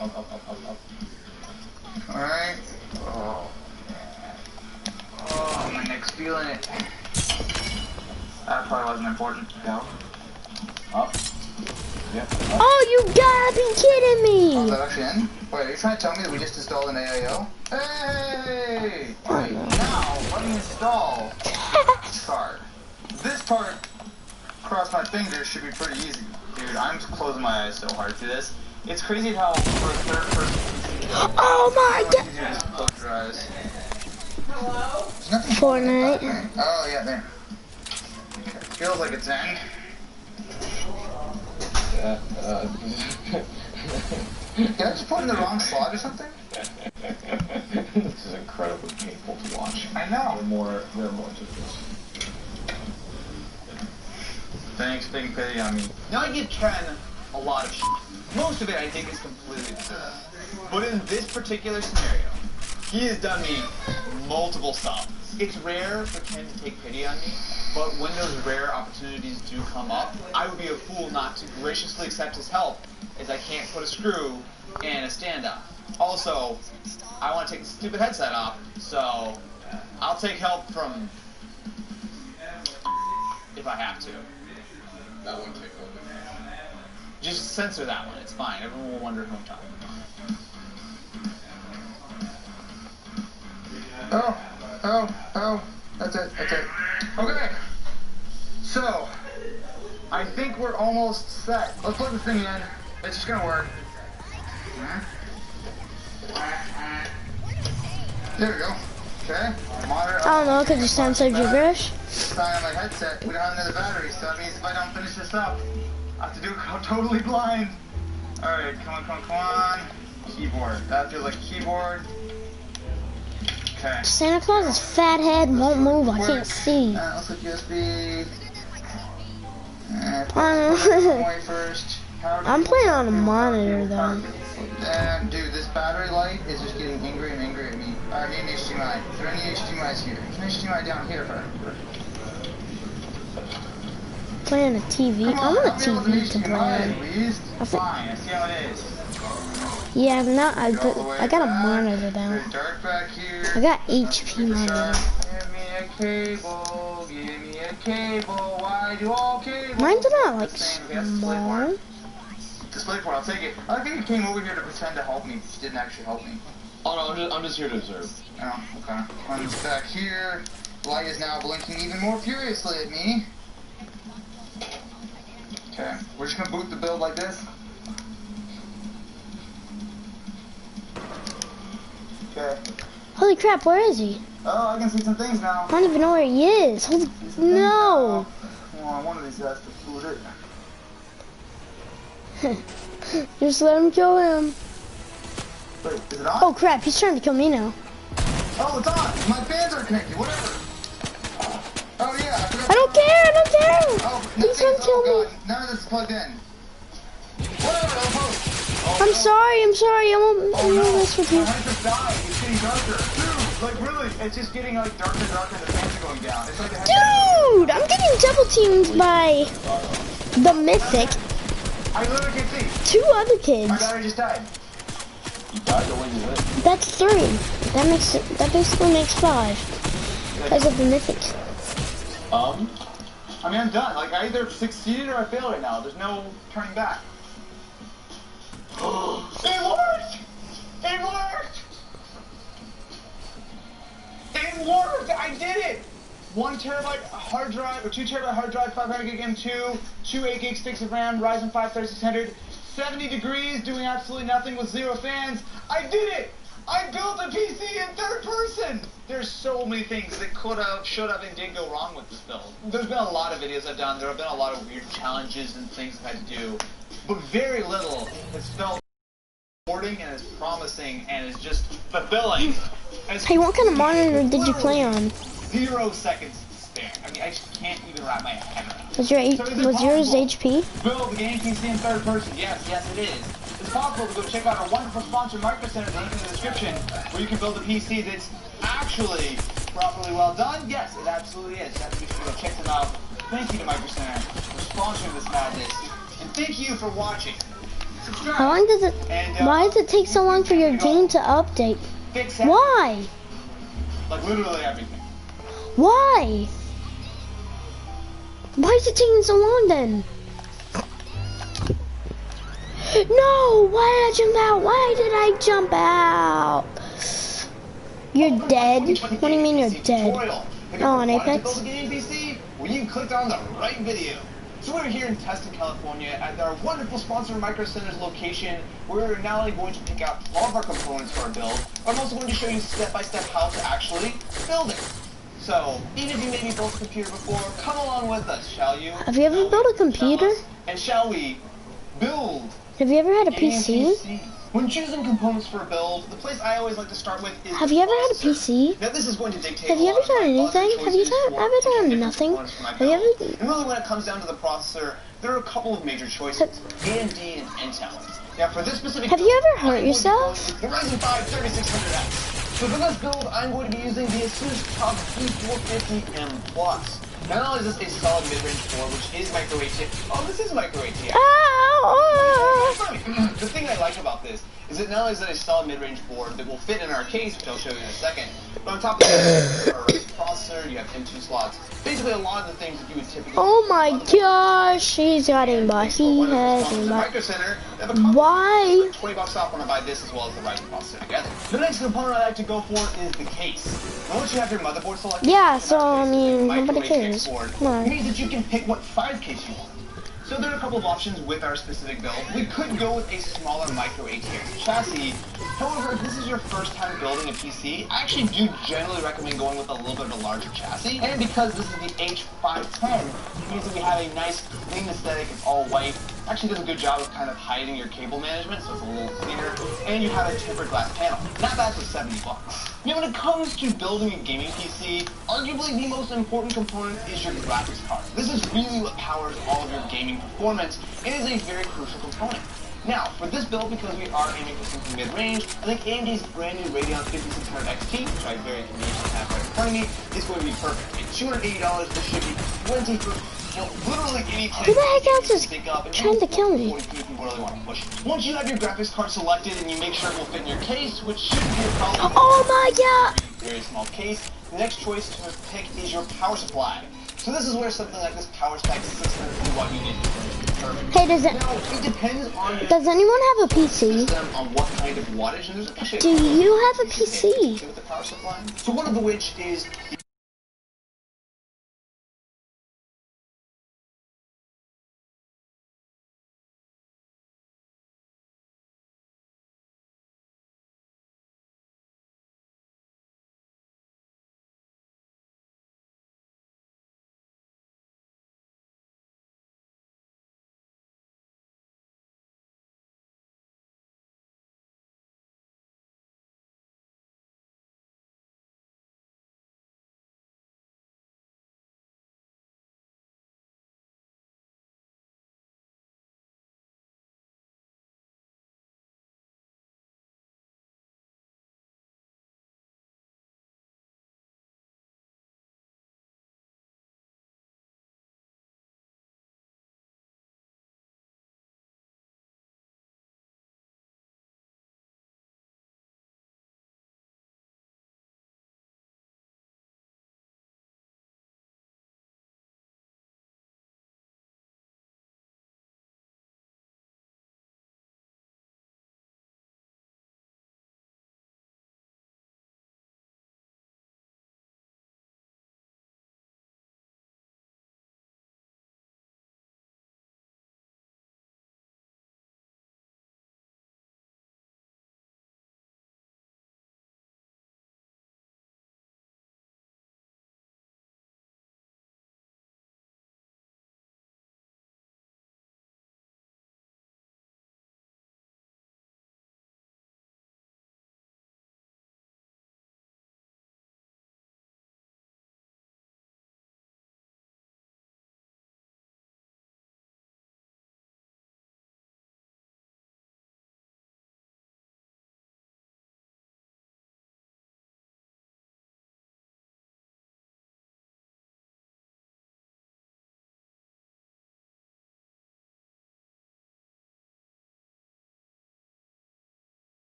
up. Alright. Oh, my neck's feeling it. That probably wasn't important. Down. Up. Yep. Up. Oh, you gotta be kidding me! Oh, is that actually in? Wait, are you trying to tell me that we just installed an AIO? Hey! Wait, now, let me install this card. This part, cross my fingers, should be pretty easy. Dude, I'm closing my eyes so hard through this. It's crazy how for a third person... Oh my god! You just close your eyes. Hello? There's nothing Fortnite. Oh, yeah, there. Okay. Feels like it's in. Did I just put in the wrong slot or something? This is incredibly painful to watch. I know. There are more to this. Thanks for taking pity on me. Now I give Ken a lot of shit. Most of it I think is completely absurd. But in this particular scenario, he has done me multiple stops. It's rare for Ken to take pity on me, but when those rare opportunities do come up, I would be a fool not to graciously accept his help, as I can't put a screw in a stand-up. Also, I want to take the stupid headset off, so I'll take help from if I have to. That one take over. Just censor that one, it's fine. Everyone will wonder who I'm talking about. Oh, that's it. Okay, so, I think we're almost set. Let's plug this thing in. It's just gonna work. There we go. Okay, monitor. I don't know, cause you sound so gibberish. Sign on my headset. We don't have another battery, so that means if I don't finish this up, I have to do it totally blind. Alright, come on. Keyboard. That feels like a keyboard. Okay. Santa Claus's fat head won't move, I can't see. Let's look USB. Point first. I'm playing on a monitor though. Dude, this battery light is just getting angry and angry at me. I need an HDMI. Is there any HDMIs here? There's an HDMI down here if I remember. Playing a TV. I want a TV to play on. Fine, I see how it is. Yeah, no, I got a monitor down. There's dark back here. I got HP monitor. Give me a cable. Give me a cable. Why do all cables? Mine's not like small. DisplayPort, I'll take it. I think it came over here to pretend to help me, but she didn't actually help me. Oh no, I'm just here to observe. Oh, okay. One's back here. Light is now blinking even more furiously at me. Okay, we're just gonna boot the build like this. Okay. Holy crap, where is he? Oh, I can see some things now. I don't even know where he is. Holy, no. Oh, one of these has to boot it. Just let him kill him. Wait, is it on? Oh crap, he's trying to kill me now. Oh, it's on! My fans are connected, whatever! Oh yeah, I don't care! Oh, He's trying to kill me. None of this is plugged in. Whatever, I'll post. Oh, I'm sorry, I won't mess with you. My head just died, it's getting darker. Dude, like really, it's just getting like darker and darker and the fans are going down. It's like Dude, I'm getting double teamed by the Mythic. I literally can see. Two other kids. My battery just died. You died the way you lived. That's 3. That basically makes 5. Because of the Mythic. I mean, I'm done. Like, I either succeeded or I failed right now. There's no turning back. It worked! It worked! It worked! I did it! 1 terabyte hard drive, or 2 terabyte hard drive, 500 gig M2, 2 8 gig sticks of RAM, Ryzen 5 3600, 70 degrees, doing absolutely nothing with 0 fans. I did it! I built a PC in third person! There's so many things that could have, should have, and did go wrong with this build. There's been a lot of videos I've done, there have been a lot of weird challenges and things I've had to do, but very little has felt rewarding and is promising and is just fulfilling. Hey, what kind of monitor did you play on? 0 seconds to spare. I mean, I just can't even wrap my head around it. Was yours HP? Build the game PC in third person. Yes, it is. It's possible to go check out our wonderful sponsor, Micro Center, link in the description, where you can build a PC that's actually properly well done. Yes, it absolutely is. You should go check them out. Thank you to Micro Center for sponsoring this madness. And thank you for watching. subscribe. How long does it? And, Why does it take so long for your game to update? Fix it. Why? Like literally everything. Why? Why is it taking so long then? No! Why did I jump out? Why did I jump out? You're dead? What do you mean you're dead? Oh, on Apex? Well, you clicked on the right video. So we're here in Tustin, California at our wonderful sponsor Micro Center's location. We're not only going to pick out all of our components for our build, but I'm also going to show you step-by-step how to actually build it. So, even if you maybe built a computer before, come along with us, shall you? Have you ever built a computer? And shall we build? Have you ever had a PC? When choosing components for a build, the place I always like to start with is Have you ever had a PC? Now this is going to dictate Have you a ever lot of done my anything? other Have you choices for ever picking done different nothing? components for my Have you build. ever? And really when it comes down to the processor, there are a couple of major choices, AMD and Intel. Now for this specific Have build, you ever hurt I'm going to be yourself? going with the Ryzen 5 3600X. So for this build, I'm going to be using the ASUS TUF B450M Plus. Not only is this a solid mid-range board, which is micro ATX. Oh, this is micro ATX. Ow! The thing I like about this is that not only is it a solid mid-range board that will fit in our case, which I'll show you in a second, but on top of that, you have a processor, you have M2 slots. Basically, a lot of the things that you would typically. Oh my gosh, he's got aimbot. He has aimbot. Micro Center, they have a couple Why? $20 off when I buy this as well as the Ryzen processor together. The next component I like to go for is the case. Now, once you have your motherboard selected, Yeah, so I mean, micro nobody ATX cares. board, Come on. it means that you can pick what 5 case you want. So there are a couple of options with our specific build. We could go with a smaller micro ATX chassis. However, if this is your first time building a PC, I actually do generally recommend going with a little bit of a larger chassis. And because this is the H510, it means that we have a nice clean aesthetic. It's all white. Actually does a good job of kind of hiding your cable management, so it's a little cleaner. And you have a tempered glass panel. Not bad for $70. Now when it comes to building a gaming PC, arguably the most important component is your graphics card. This is really what powers all of your gaming performance and is a very crucial component. Now, for this build, because we are aiming for something mid-range, I think AMD's brand new Radeon 5600 XT, which I very conveniently have right in front of me, is going to be perfect. At $280, this should be plenty for literally any Who the heck else is trying to kill me? If you really want to push it. Once you have your graphics card selected and you make sure it will fit in your case, which shouldn't be a problem. Oh my god! Very small case. The next choice to pick is your power supply. So this is where something like this power spec 650 watt unit is perfect. Hey, does it? Now, it depends on your Does anyone have a PC? system, on what kind of wattage, and there's actually Do you have a PC? with the power supply. So one of the which is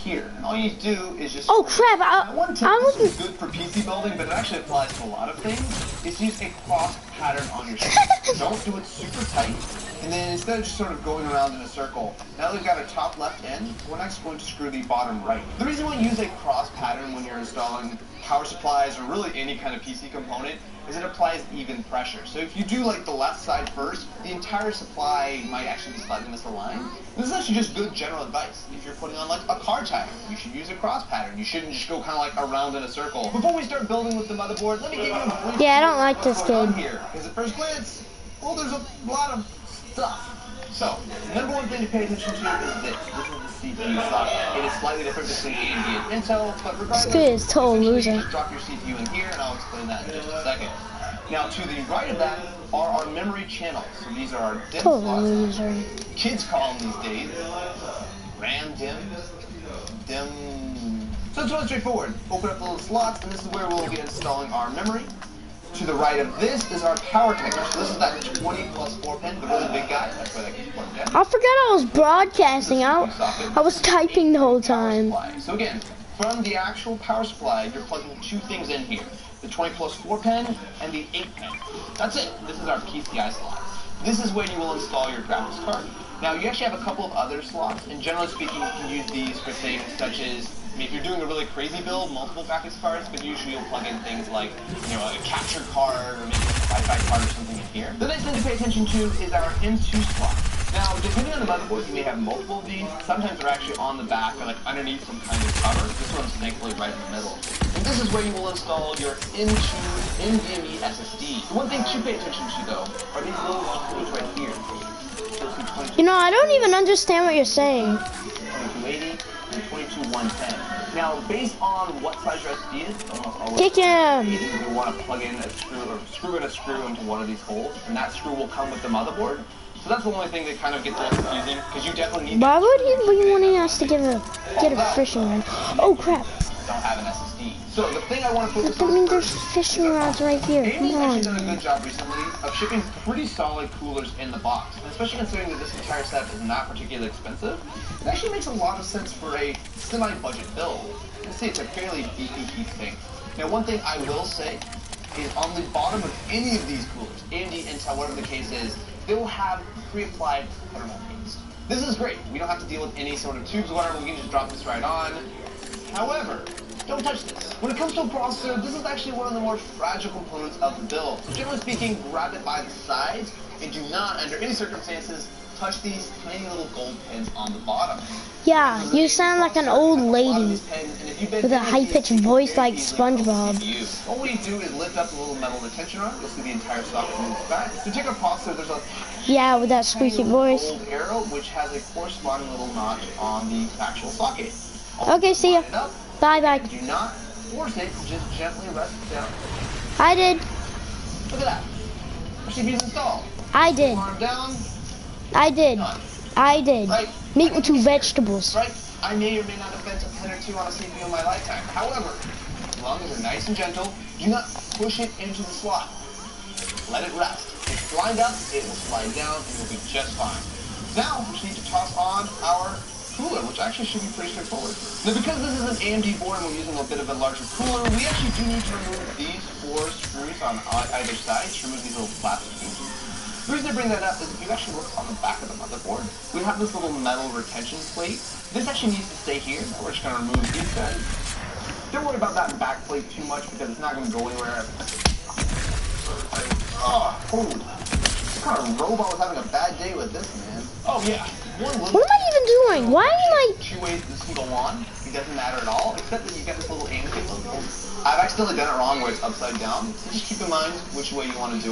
here. And all you do is just... Oh crap! One tip, I this wasn't. is good for PC building, but it actually applies to a lot of things, is use a cross pattern on your screen. Don't do it super tight. And then instead of just sort of going around in a circle, now that we've got our top left end, we're next going to screw the bottom right. The reason why you use a cross pattern when you're installing power supplies or really any kind of PC component is it applies even pressure. So if you do like the left side first, the entire supply might actually be slightly misaligned. This is actually just good general advice. If you're putting on like a car tire, you should use a cross pattern. You shouldn't just go kind of like around in a circle. Before we start building with the motherboard, let me give you a brief Yeah, I don't like this game game. here. Because at first glance, well, there's a lot of stuff. So, number one thing to pay attention to is this. This is the CPU socket. It is slightly different between AMD and Intel, but regardless, This kid is total loser. just drop your CPU in here, and I'll explain that in just a second. Now, to the right of that are our memory channels. So these are our DIMM Total slots. loser. Kids call them these days RAM DIMM, DIMM. So it's really straightforward. Open up the little slots, and this is where we'll be installing our memory. To the right of this is our power connector. So this is that 20+4 pin, the really big guy. That's where that gets plugged in. I forgot I was broadcasting. I was typing the whole time. So again, from the actual power supply, you're plugging two things in here. The 20+4 pin and the 8 pin. That's it. This is our PCI slot. This is where you will install your graphics card. Now you actually have a couple of other slots, and generally speaking you can use these for things such as, if you're doing a really crazy build, multiple graphics cards, but usually you'll plug in things like, a capture card or maybe a Wi-Fi card or something in here. The next thing to pay attention to is our M2 slot. Now, depending on the motherboard, you may have multiple of these. Sometimes they're actually on the back or like underneath some kind of cover. This one's thankfully right in the middle. And this is where you will install your M2 NVMe SSD. The one thing to pay attention to though are these little screws right here. I don't even understand what you're saying. 2280 and 22110. Now, based on what size your SD is, almost always Kick him! you want to plug in a screw or screw in a screw into one of these holes, and that screw will come with the motherboard. So that's the only thing that kind of gets a little confusing, because you definitely need. Why would he be wanting us to get a fishing rod? Oh crap! Don't have an SSD. So the thing I want to focus I on mean, there's fishing rods right here. AMD's Come actually done a on. good job recently of shipping pretty solid coolers in the box, and especially considering that this entire set is not particularly expensive. It actually makes a lot of sense for a semi-budget build. You see, it's a fairly beefy heat sink. Now, one thing I will say is on the bottom of any of these coolers, AMD, Intel, whatever the case is, they will have pre-applied thermal paste. This is great. We don't have to deal with any sort of tubes or whatever. We can just drop this right on. However, don't touch this. When it comes to a processor, this is actually one of the more fragile components of the build. So generally speaking, grab it by the sides and do not, under any circumstances, touch these tiny little gold pins on the bottom. Yeah, you sound like an old lady with a high-pitched voice like SpongeBob. All we do is lift up the little metal retention arm. You'll see the entire socket moves back. To take our processor, there's a Yeah, with that squeaky voice. gold arrow, which has a corresponding little notch on the actual socket. Okay, see ya. Line it up. Bye-bye. Do not force it, just gently rest it down. I did. Look at that. Our CPU's installed. I did. Arm down. I did. Done. I did. Right. Meat with 2 vegetables. Right? I may or may not have bent a pin or two on a CPU in my lifetime. However, as long as you're nice and gentle, do not push it into the slot. Let it rest. If it's lined up, it will slide down and you'll be just fine. Now, we just need to toss on our cooler, which actually should be pretty straightforward. Now, because this is an AMD board and we're using a bit of a larger cooler, we actually do need to remove these 4 screws on either side to remove these little plastic pieces. The reason I bring that up is if you actually look on the back of the motherboard, we have this little metal retention plate. This actually needs to stay here. Now we're just going to remove these guys. Don't worry about that back plate too much because it's not going to go anywhere. Oh, what kind of robot was having a bad day with this, man? Oh yeah, one little. What am I even doing? Why am I... 2 ways this can go on. It doesn't matter at all, except that you get this little aim kit logo. I've accidentally done it wrong where it's upside down. So just keep in mind which way you want to do it.